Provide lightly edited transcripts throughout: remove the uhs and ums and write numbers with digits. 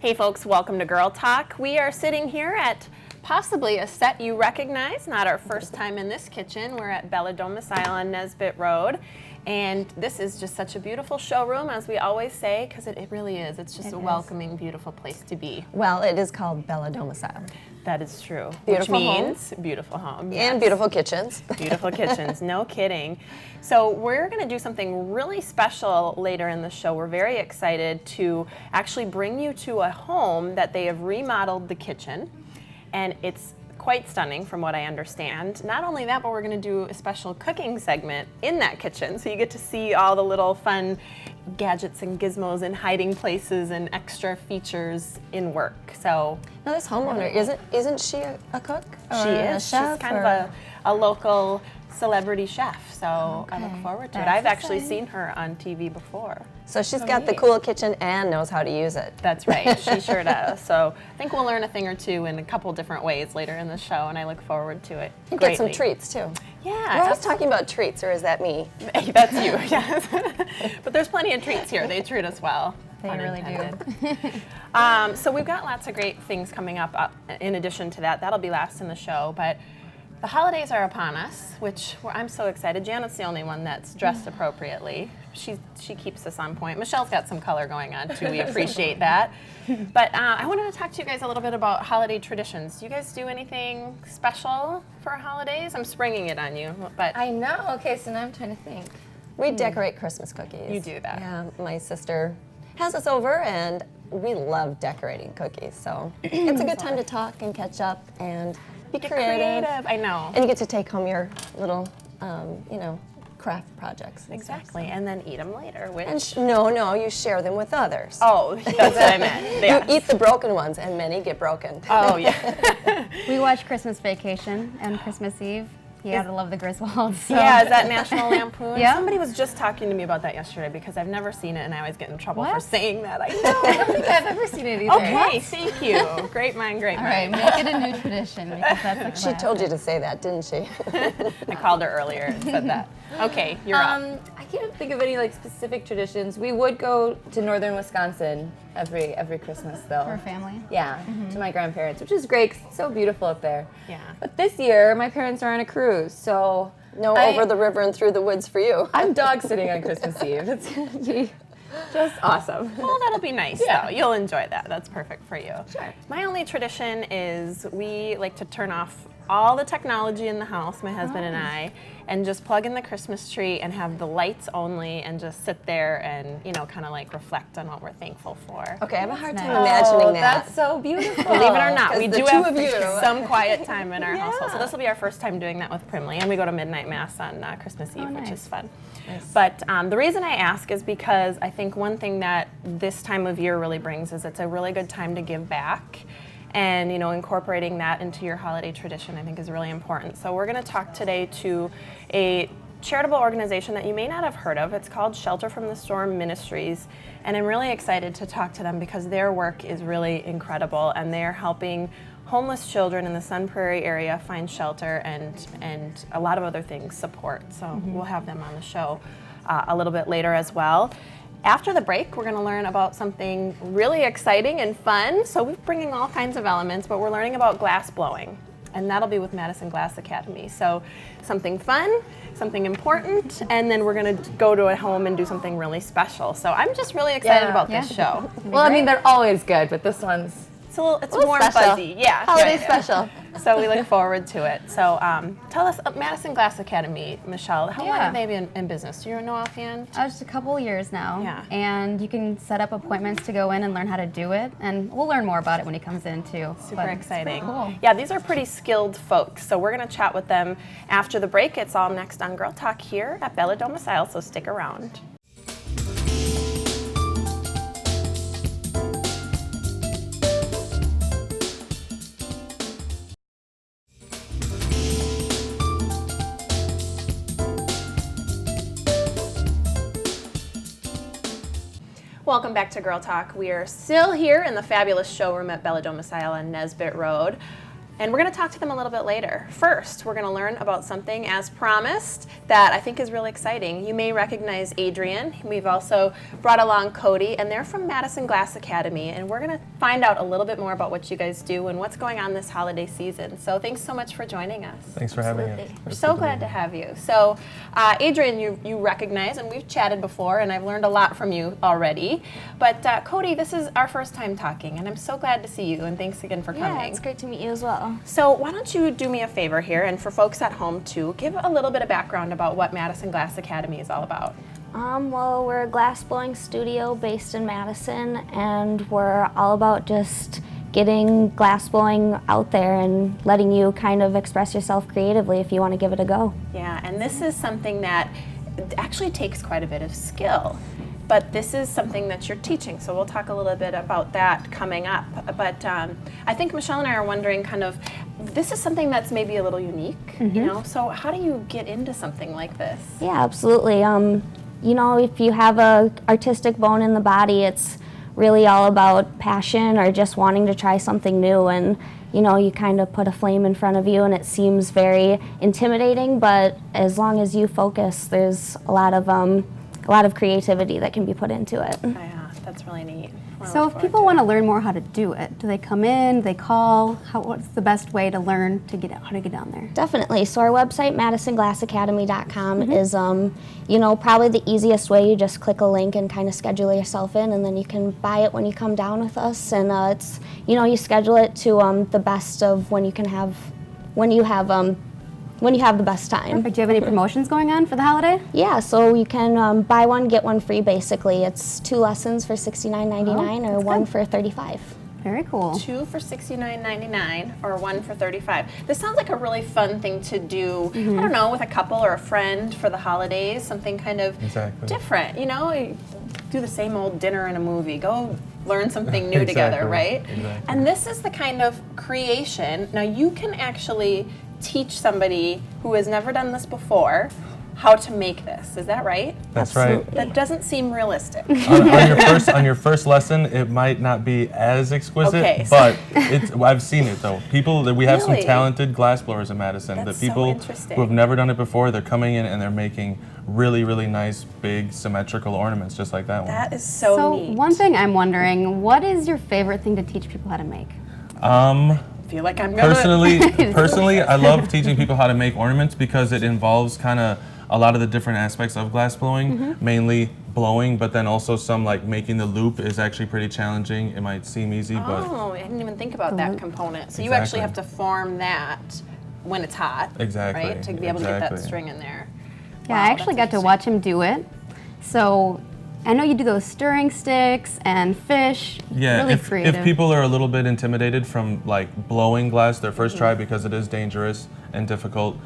Hey folks, welcome to Girl Talk. We are sitting here at possibly a set you recognize, not our first time in this kitchen. We're at Bella Domicile on Nesbitt Road. And this is just such a beautiful showroom, as we always say, because it really is. It's just a welcoming, beautiful place to be. Well, it is called Bella Domicile. That is true. Beautiful which means beautiful home. Yes. And beautiful kitchens. Beautiful kitchens, no kidding. So we're going to do something really special later in the show. We're very excited to actually bring you to a home that they have remodeled the kitchen, and it's quite stunning from what I understand. Not only that, but we're going to do a special cooking segment in that kitchen, so you get to see all the little fun gadgets and gizmos and hiding places and extra features in work. So now this homeowner, isn't she a cook? She is. She's kind of a local celebrity chef, so I look forward to it. I've actually seen her on TV before. So she's got the cool kitchen and knows how to use it. That's right, she sure does. So I think we'll learn a thing or two in a couple different ways later in the show, and I look forward to it. You get some treats too. Yeah. We're always talking about treats, or is that me? That's you, yes. But there's plenty of treats here. They treat us well. They really do. So we've got lots of great things coming up in addition to that. That'll be last in the show, but the holidays are upon us, which I'm so excited. Janet's the only one that's dressed appropriately. She keeps us on point. Michelle's got some color going on too. We appreciate that. But I wanted to talk to you guys a little bit about holiday traditions. Do you guys do anything special for holidays? I'm springing it on you, but I know. Okay, so now I'm trying to think. We decorate Christmas cookies. You do that. Yeah, my sister has us over, and we love decorating cookies. So it's a good time to talk and catch up and be creative. I know. And you get to take home your little, craft projects. Exactly, and then eat them later. Which And no, you share them with others. oh, that's what I meant. Yes. You eat the broken ones, and many get broken. Oh yeah. We watch Christmas Vacation and Christmas Eve. You gotta love the Griswolds. So. Yeah, is that National Lampoon? Yeah. Somebody was just talking to me about that yesterday because I've never seen it, and I always get in trouble for saying that. I know. I don't think I've ever seen it either. Okay, thank you. Great mind, great All right, mind. make it a new tradition because that's a She classic. told you to say that, didn't she? I called her earlier and said that. Okay, you're up. I can't think of any specific traditions. We would go to northern Wisconsin every Christmas though. For family. Yeah, to my grandparents, which is great 'cause it's so beautiful up there. Yeah. But this year, my parents are on a cruise, so No over the river and through the woods for you. I'm dog sitting on Christmas Eve. It's gonna be just awesome. Well, that'll be nice, though. You'll enjoy that. That's perfect for you. Sure. My only tradition is we like to turn off all the technology in the house, my husband and I, and just plug in the Christmas tree and have the lights only and just sit there and, kind of reflect on what we're thankful for. Okay, I have a hard time nice. imagining that. That's so beautiful. Believe it or not, 'Cause we the do two have of you. some quiet time in our household. So this will be our first time doing that with Primley, and we go to midnight mass on Christmas Eve, which is fun. Nice. But the reason I ask is because I think one thing that this time of year really brings is it's a really good time to give back. And incorporating that into your holiday tradition, I think, is really important. So we're going to talk today to a charitable organization that you may not have heard of. It's called Shelter from the Storm Ministries, and I'm really excited to talk to them because their work is really incredible, and they're helping homeless children in the Sun Prairie area find shelter and a lot of other things, support. So we'll have them on the show a little bit later as well. After the break, we're going to learn about something really exciting and fun. So we're bringing all kinds of elements, but we're learning about glass blowing, and that'll be with Madison Glass Academy. So something fun, something important, and then we're going to go to a home and do something really special. So I'm just really excited about this show. Well, I mean, they're always good, but this one's It's warm, special. fuzzy. Yeah. Holiday special. So we look forward to it. So tell us, Madison Glass Academy, Michelle, how long have they been in business? Do you know offhand? Just a couple years now. Yeah. And you can set up appointments to go in and learn how to do it. And we'll learn more about it when he comes in too. Super But exciting. It's pretty cool. Yeah, these are pretty skilled folks. So we're going to chat with them after the break. It's all next on Girl Talk here at Bella Domicile, so stick around. Welcome back to Girl Talk. We are still here in the fabulous showroom at Bella Domicile on Nesbitt Road. And we're going to talk to them a little bit later. First, we're going to learn about something, as promised, that I think is really exciting. You may recognize Adrian. We've also brought along Cody, and they're from Madison Glass Academy. And we're going to find out a little bit more about what you guys do and what's going on this holiday season. So thanks so much for joining us. Thanks for having us. We're so glad to have you. So, Adrian, you recognize, and we've chatted before, and I've learned a lot from you already. But Cody, this is our first time talking, and I'm so glad to see you, and thanks again for coming. Yeah, it's great to meet you as well. So why don't you do me a favor here, and for folks at home too, give a little bit of background about what Madison Glass Academy is all about. Well, we're a glass blowing studio based in Madison, and we're all about just getting glass blowing out there and letting you kind of express yourself creatively if you want to give it a go. Yeah, and this is something that actually takes quite a bit of skill. But this is something that you're teaching, so we'll talk a little bit about that coming up. But I think Michelle and I are wondering kind of, this is something that's maybe a little unique, you know? So how do you get into something like this? Yeah, absolutely. You know, if you have a artistic bone in the body, it's really all about passion or just wanting to try something new. And you know, you kind of put a flame in front of you and it seems very intimidating, but as long as you focus, there's a lot of creativity that can be put into it. Yeah, that's really neat. So if people want to learn more how to do it, do they come in, they call? What's the best way to learn how to get down there? Definitely. So our website, MadisonGlassAcademy.com, is, you know, probably the easiest way. You just click a link and kind of schedule yourself in, and then you can buy it when you come down with us. And it's, you know, you schedule it to the best of when you have the best time. Perfect. Do you have any promotions going on for the holiday? Yeah, so you can buy one, get one free, basically. It's 2 lessons for $69.99 or one for $35. Very cool. 2 for $69.99 or 1 for $35. This sounds like a really fun thing to do, I don't know, with a couple or a friend for the holidays, something kind of different, you know? You do the same old dinner and a movie. Go learn something new together, right? Exactly. And this is the kind of creation. Now you can actually teach somebody who has never done this before how to make this. Is that right? That's right. That doesn't seem realistic. on your first lesson, it might not be as exquisite, but I've seen it though. We have some Really? talented glass blowers in Madison. That's The so people interesting. who have never done it before, they're coming in and they're making really, really nice, big, symmetrical ornaments, just like that one. That is so neat. One thing I'm wondering, what is your favorite thing to teach people how to make? I feel like I'm gonna... Personally, I love teaching people how to make ornaments because it involves kind of a lot of the different aspects of glass blowing, mainly blowing, but then also some like making the loop is actually pretty challenging. It might seem easy, but... Oh, I didn't even think about that component. So you actually have to form that when it's hot, right? To be able to get that string in there. Yeah, I actually got to watch him do it. So I know you do those stirring sticks and fish. Yeah, really creative. if people are a little bit intimidated from like blowing glass their first try because it is dangerous and difficult,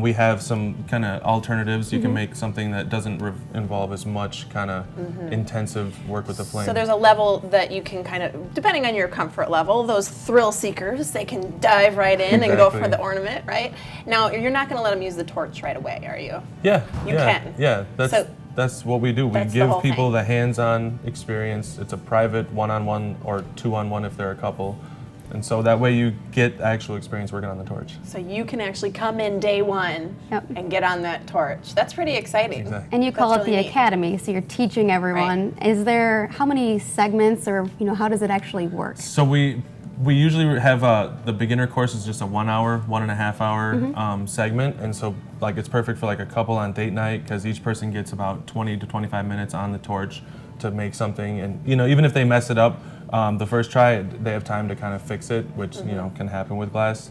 we have some kind of alternatives. You can make something that doesn't involve as much kind of intensive work with the flame. So there's a level that you can kind of, depending on your comfort level, those thrill seekers, they can dive right in and go for the ornament, right? Now, you're not going to let them use the torch right away, are you? Yeah, You can. Yeah, that's what we do. We That's the give whole people thing. the hands-on experience. It's a private one-on-one or two-on-one if they're a couple. And so that way you get actual experience working on the torch. So you can actually come in day one and get on that torch. That's pretty exciting. Exactly. And you call That's it the really neat. academy, so you're teaching everyone. Is there, how many segments, or how does it actually work? So we usually have the beginner course is just a 1 hour, 1.5 hour segment, and so like it's perfect for like a couple on date night because each person gets about 20 to 25 minutes on the torch to make something, and even if they mess it up the first try, they have time to kind of fix it, which can happen with glass.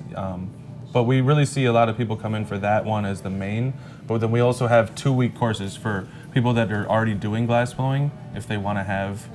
But we really see a lot of people come in for that one as the main. But then we also have 2-week courses for people that are already doing glass blowing if they want to have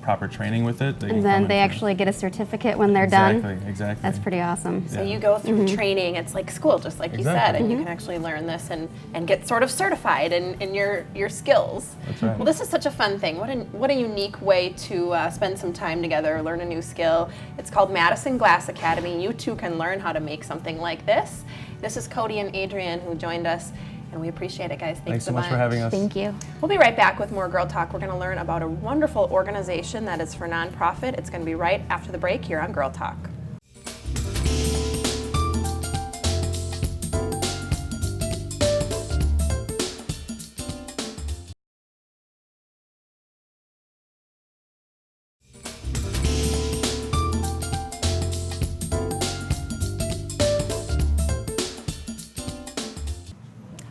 proper training with it. And then they actually get a certificate when they're done. Exactly. That's pretty awesome. So you go through training. It's like school, just like you said, and you can actually learn this and get sort of certified in your skills. That's right. Well, this is such a fun thing. What a unique way to spend some time together, learn a new skill. It's called Madison Glass Academy. You too can learn how to make something like this. This is Cody and Adrian who joined us, and we appreciate it, guys. Thanks so much for having us. Thank you. We'll be right back with more Girl Talk. We're going to learn about a wonderful organization that is for nonprofit. It's going to be right after the break here on Girl Talk.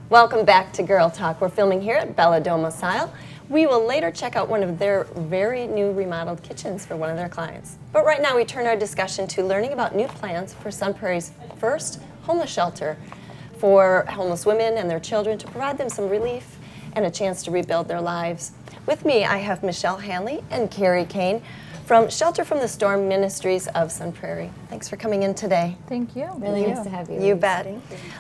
Welcome back to Girl Talk. We're filming here at Bella Domicile. We will later check out one of their very new remodeled kitchens for one of their clients. But right now we turn our discussion to learning about new plans for Sun Prairie's first homeless shelter for homeless women and their children to provide them some relief and a chance to rebuild their lives. With me, I have Michelle Hanley and Carrie Kane from Shelter from the Storm Ministries of Sun Prairie. Thanks for coming in today. Thank you. Really nice to have you. You bet.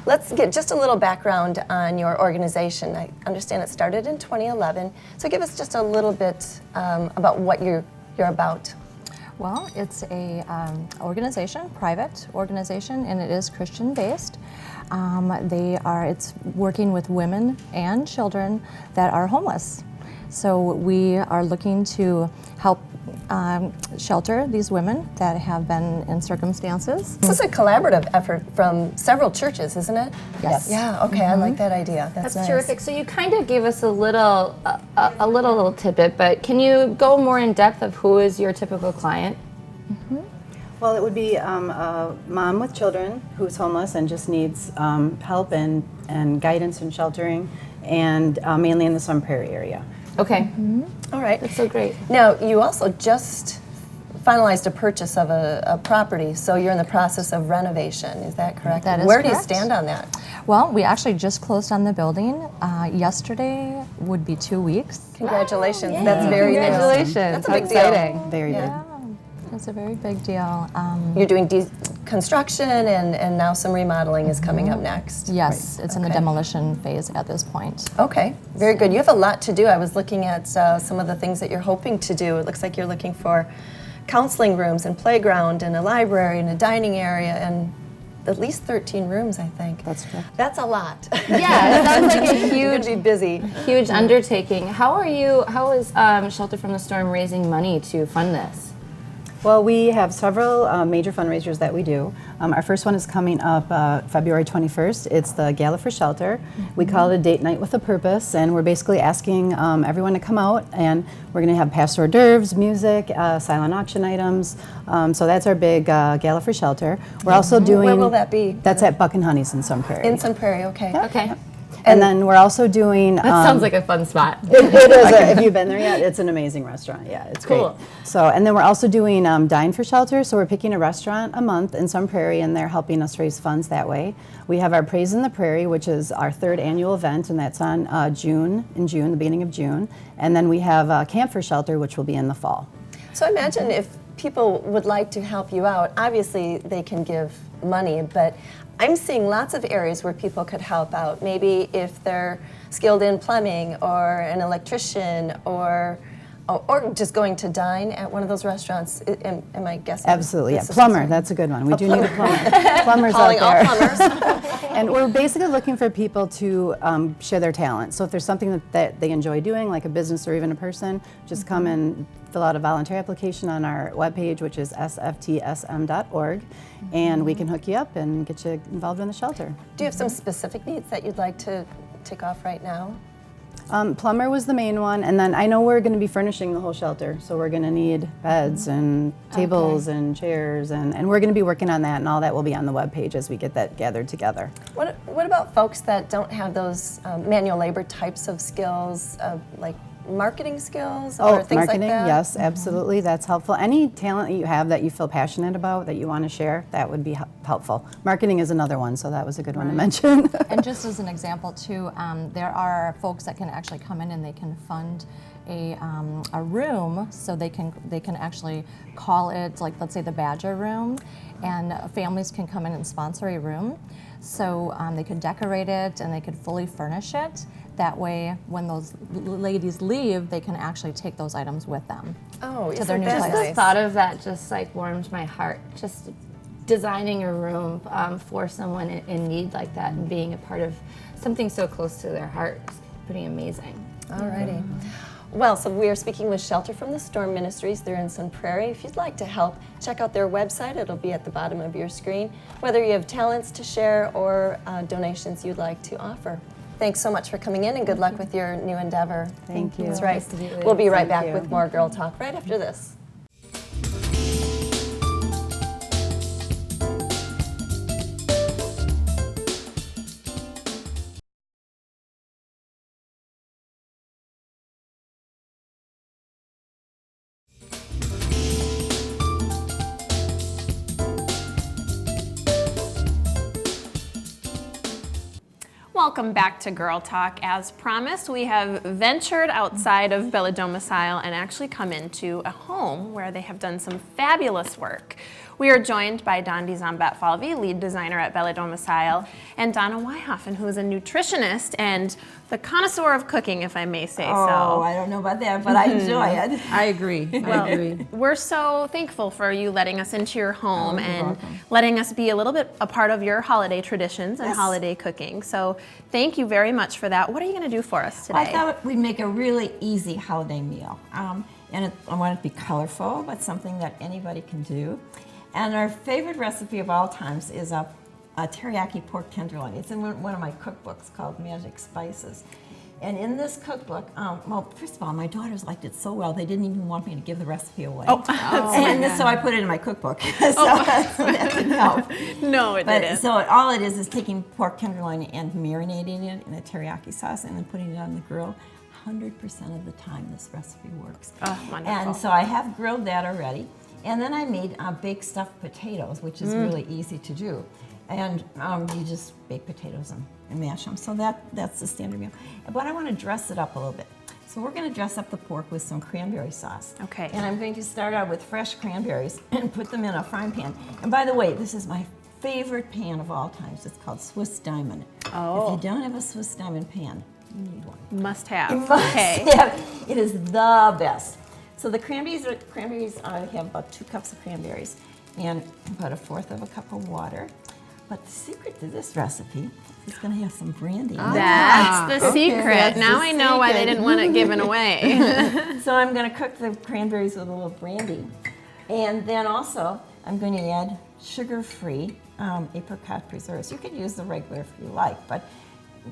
Let's get just a little background on your organization. I understand it started in 2011, so give us just a little bit about what you're about. Well, it's a organization, private organization, and it is Christian-based. It's working with women and children that are homeless. So we are looking to help shelter these women that have been in circumstances. This is a collaborative effort from several churches, isn't it? Yes. Yeah, okay, I like that idea. That's nice. Terrific. So you kind of gave us a little tidbit, but can you go more in depth of who is your typical client? Well, it would be a mom with children who's homeless and just needs help and guidance and sheltering, and mainly in the Sun Prairie area. Okay. All right. That's so great. Now, you also just finalized a purchase of a property, so you're in the process of renovation, is that correct? That is Where do you correct. stand on that? Well, we actually just closed on the building. Yesterday would be 2 weeks. Congratulations. That's very nice. Congratulations. That's a How big deal. exciting. Very big. It's a very big deal. You're doing construction and now some remodeling is coming up next. Yes, it's in the Okay. demolition phase at this point. Okay, very good. You have a lot to do. I was looking at some of the things that you're hoping to do. It looks like you're looking for counseling rooms and playground and a library and a dining area and at least 13 rooms, I think. That's correct. That's a lot. Yeah, it sounds like a You're huge, going to be busy. huge undertaking. How is Shelter from the Storm raising money to fund this? Well, we have several major fundraisers that we do. Our first one is coming up February 21st. It's the Gala for Shelter. We call it a date night with a purpose, and we're basically asking everyone to come out, and we're going to have past hors d'oeuvres, music, silent auction items. So that's our big Gala for Shelter. We're also doing... Where will that be? That's at Buck and Honey's in Sun Prairie. In Sun Prairie, okay. Okay. And then we're also doing... That sounds like a fun spot. It is. If you've been there yet, it's an amazing restaurant. Yeah, it's Cool. great. So, and then we're also doing Dine for Shelter. So we're picking a restaurant a month in Sun Prairie, and they're helping us raise funds that way. We have our Praise in the Prairie, which is our third annual event, and that's on June, the beginning of June. And then we have Camp for Shelter, which will be in the fall. So I imagine if people would like to help you out, obviously they can give money, but I'm seeing lots of areas where people could help out. Maybe if they're skilled in plumbing or an electrician or just going to dine at one of those restaurants. Am I guessing? Absolutely, yeah. this is Plumber, something? that's a good one. We do need a plumber. Plumbers Calling all out there. plumbers. And we're basically looking for people to share their talent. So if there's something that they enjoy doing, like a business or even a person, just come and fill out a volunteer application on our webpage, which is sftsm.org, and we can hook you up and get you involved in the shelter. Do you have some specific needs that you'd like to tick off right now? Plumber was the main one, and then I know we're going to be furnishing the whole shelter, so we're going to need beds and tables and chairs, and we're going to be working on that, and all that will be on the webpage as we get that gathered together. What about folks that don't have those manual labor types of skills, like marketing skills or things marketing, like that? yes, absolutely, that's helpful. Any talent that you have that you feel passionate about, that you want to share, that would be helpful. Marketing is another one, so that was a good one to mention. And just as an example too, there are folks that can actually come in and they can fund a room, so they can actually call it, like, let's say the Badger Room, and families can come in and sponsor a room. So they could decorate it and they could fully furnish it. That way, when those ladies leave, they can actually take those items with them. Oh, to their new isn't that place. The thought of that just like warms my heart. Just designing a room for someone in need like that and being a part of something so close to their heart is pretty amazing. Alrighty. Well, so we are speaking with Shelter from the Storm Ministries. They're in Sun Prairie. If you'd like to help, check out their website. It'll be at the bottom of your screen. Whether you have talents to share or donations you'd like to offer. Thanks so much for coming in, and good luck with your new endeavor. Thank you. That's right. Nice to meet you. We'll be right Thank back you. with more Girl Talk right after this. Welcome back to Girl Talk. As promised, we have ventured outside of Bella Domicile and actually come into a home where they have done some fabulous work. We are joined by Dondi Zombat-Falvey, lead designer at Bella Domicile, and Donna Weihoffen, who is a nutritionist and the connoisseur of cooking, if I may say so. Oh, I don't know about that, but I enjoy it. I agree. I agree. We're so thankful for you letting us into your home and welcome. letting us be a little bit a part of your holiday traditions and holiday cooking. So thank you very much for that. What are you going to do for us today? I thought we'd make a really easy holiday meal. I want it to be colorful, but something that anybody can do. And our favorite recipe of all times is a teriyaki pork tenderloin. It's in one of my cookbooks called Magic Spices. And in this cookbook, well, first of all, my daughters liked it so well, they didn't even want me to give the recipe away. So I put it in my cookbook. So that didn't help. No, it didn't. So all it is taking pork tenderloin and marinating it in a teriyaki sauce and then putting it on the grill. 100% of the time, this recipe works. Oh, wonderful. And so I have grilled that already. And then I made baked stuffed potatoes, which is really easy to do. And you just bake potatoes and mash them. So that's the standard meal. But I want to dress it up a little bit. So we're going to dress up the pork with some cranberry sauce. Okay. And I'm going to start out with fresh cranberries and put them in a frying pan. And by the way, this is my favorite pan of all times. It's called Swiss Diamond. Oh. If you don't have a Swiss Diamond pan, you need one. Must have. Okay. Yeah, it is the best. So the cranberries, I have about 2 cups of cranberries and about 1/4 cup of water. But the secret to this recipe is going to have some brandy. That's the secret. That's Now the I know why they secret. didn't want it given away. So I'm going to cook the cranberries with a little brandy. And then also, I'm going to add sugar-free apricot preserves. You could use the regular if you like, but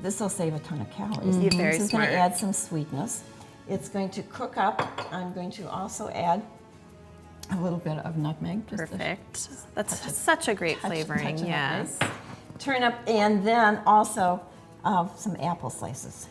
this will save a ton of calories. You're very So it's going smart. to add some sweetness. It's going to cook up. I'm going to also add a little bit of nutmeg. Just Perfect. That's such a great flavoring, touch of yes. nutmeg. Turn up, and then also some apple slices.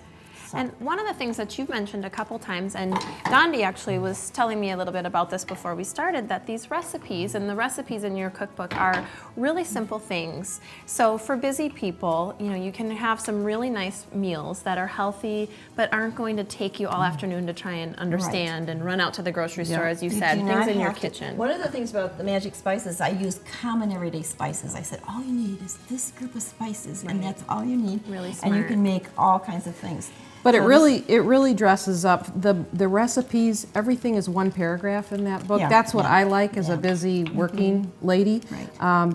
So- And one of the things that you've mentioned a couple times, and Dondi actually was telling me a little bit about this before we started, that these recipes and the recipes in your cookbook are really simple things. So for busy people, you know, you can have some really nice meals that are healthy, but aren't going to take you all afternoon to try and understand and run out to the grocery store, as you You said, do things not in your have to- kitchen. One of the things about the magic spices, I use common everyday spices. I said, all you need is this group of spices, and that's all you need. Really And you smart. can make all kinds of things. But So it really dresses up the recipes. Everything is one paragraph in that book. Yeah, That's what yeah, I like as a busy working lady. Right.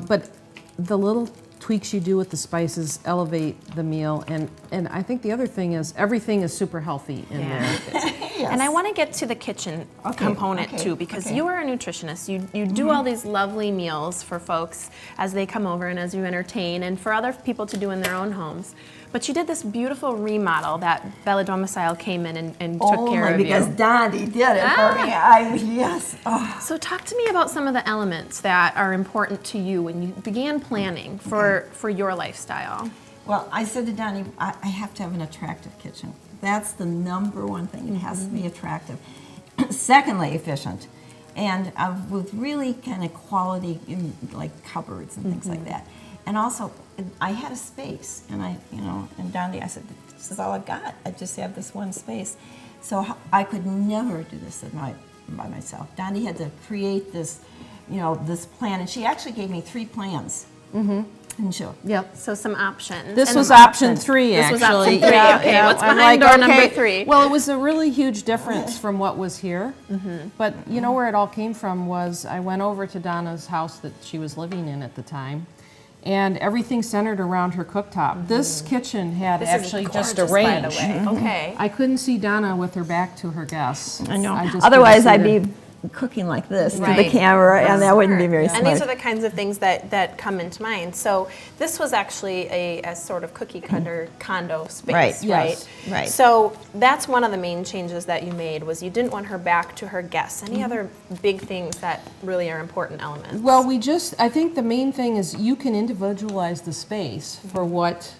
But the little tweaks you do with the spices elevate the meal, and I think the other thing is everything is super healthy in there. And I want to get to the kitchen component too, because you are a nutritionist. You do all these lovely meals for folks as they come over and as you entertain, and for other people to do in their own homes. But you did this beautiful remodel that Bella Domicile came in and took care of because you. Dondi did it for me. Yes. Oh. So talk to me about some of the elements that are important to you when you began planning for your lifestyle. Well, I said to Donnie, I have to have an attractive kitchen. That's the number one thing. It has to be attractive. Secondly, efficient. And with really kind of quality in like cupboards and things like that. And also, I had a space, and and Dondi, I said, this is all I've got. I just have this one space. So I could never do this by myself. Dondi had to create this, this plan, and she actually gave me 3 plans. Didn't you? Yep. So some options. This And was the option 3, This was actually. option 3. Okay, what's I'm behind door number 3? Well, it was a really huge difference from what was here. But you know where it all came from was I went over to Donna's house that she was living in at the time, and everything centered around her cooktop. This kitchen had actually just a range. By the way. Okay. I couldn't see Donna with her back to her guests. I know. just Otherwise, couldn't I'd see be cooking like this to the Right. camera, and that wouldn't be very And these are smart. the kinds of things that come into mind. So this was actually a sort of cookie cutter condo space, Right. right? Yes. Right. So that's one of the main changes that you made was you didn't want her back to her guests. Any other big things that really are important elements? Well, I think the main thing is you can individualize the space for what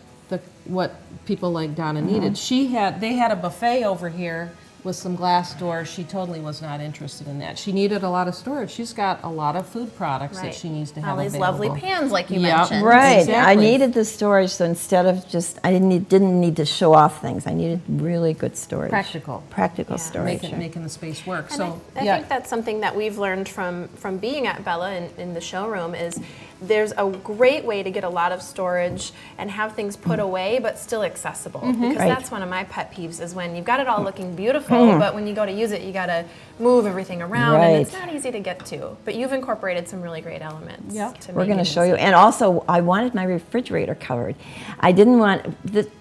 people like Donna needed. They had a buffet over here with some glass doors, she totally was not interested in that. She needed a lot of storage. She's got a lot of food products that Right. she needs to have All these available. lovely pans, like you Yep. mentioned. Right. I Exactly. needed the storage, so instead of just, I didn't need to show off things. I needed really good storage. Practical. Practical storage. Making the space work. And So I think that's something that we've learned from being at Bella in the showroom is there's a great way to get a lot of storage and have things put away but still accessible. Because Right. that's one of my pet peeves is when you've got it all looking beautiful, but when you go to use it, you got to move everything around, and it's Right. not easy to get to. But you've incorporated some really great elements. Yep. To We're make going to it show you. easy. And also, I wanted my refrigerator covered. I didn't want,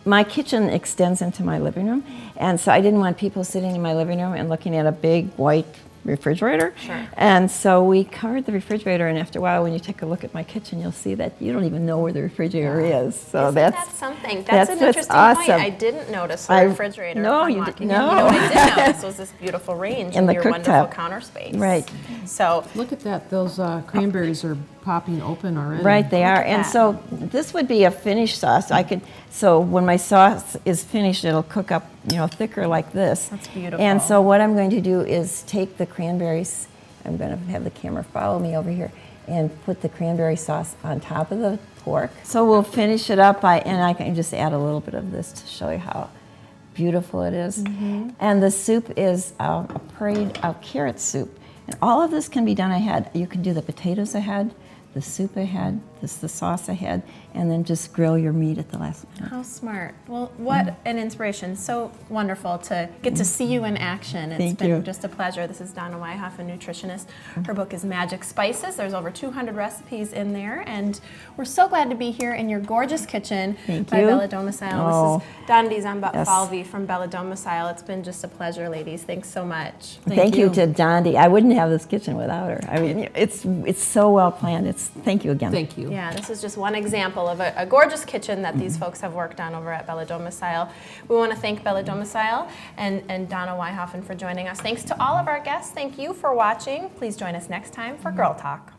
my kitchen extends into my living room, and so I didn't want people sitting in my living room and looking at a big white refrigerator. Sure. And so we covered the refrigerator, and after a while, when you take a look at my kitchen, you'll see that you don't even know where the refrigerator is. So Isn't that's that something? That's that's an what's interesting awesome. point. I didn't notice the I- refrigerator. no, upon you walking didn't- in. You know what I did notice was this beautiful range In and the your cooktop. wonderful counter space. Right. So look at that. Those cranberries are popping open already. Right, they are. And that. so this would be a finished sauce. So when my sauce is finished, it'll cook up, thicker like this. That's beautiful. And so what I'm going to do is take the cranberries, I'm going to have the camera follow me over here, and put the cranberry sauce on top of the pork. So we'll finish it up and I can just add a little bit of this to show you how beautiful it is. And the soup is a carrot soup. And all of this can be done ahead. You can do the potatoes ahead, the soup ahead, the sauce ahead, and then just grill your meat at the last minute. how smart. Well, what an inspiration. So wonderful to get to see you in action. It's Thank been you. just a pleasure. This is Donna Wyhoff, a nutritionist. Her book is Magic Spices. There's over 200 recipes in there. And we're so glad to be here in your gorgeous kitchen Thank by you. Bella Domicile. Oh. This is Donna Dizambat Yes. Falvey from Bella Domicile. It's been just a pleasure, ladies. Thanks so much. Thank you to Dondi. I wouldn't have this kitchen without her. I mean, it's so well planned. Thank you again. Thank you. Yeah, this is just one example of a gorgeous kitchen that these folks have worked on over at Bella Domicile. We want to thank Bella Domicile and Donna Wyhoffen for joining us. Thanks to all of our guests. Thank you for watching. Please join us next time for Girl Talk.